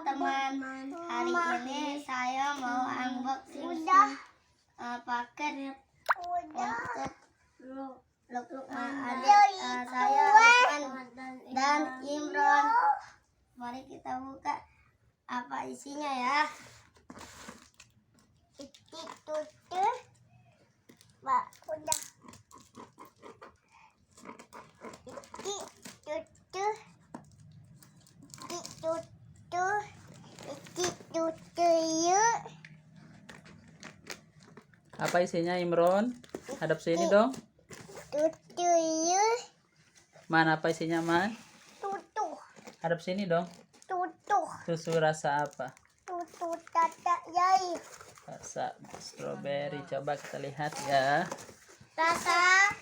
teman-teman, hari ini saya mau unboxing paket untuk Lukman, adik saya Lukman dan Imron. Mari kita buka apa isinya ya. Pak, udah. Apa isinya, Imron? Hadap sini dong. Man, apa isinya, Man? Tutu. Hadap sini dong. Tutu. Susu rasa apa? Tutu tata yai. Rasa strawberry. Coba kita lihat ya. Rasa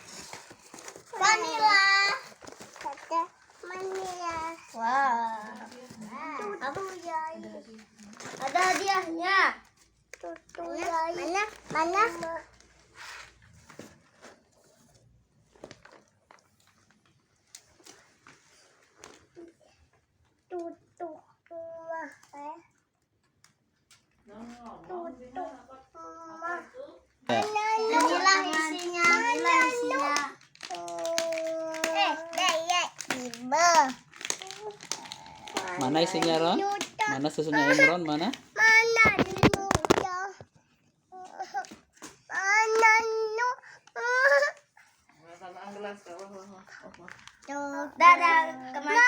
vanilla. Tata vanilla. Wah. Tutu yai. Ada hadiahnya. Tutu yai. Mana? Tutu. Inilah isinya. Mana isinya, Ron? Mana susunya, Imron? Mana? Dadah, kemana?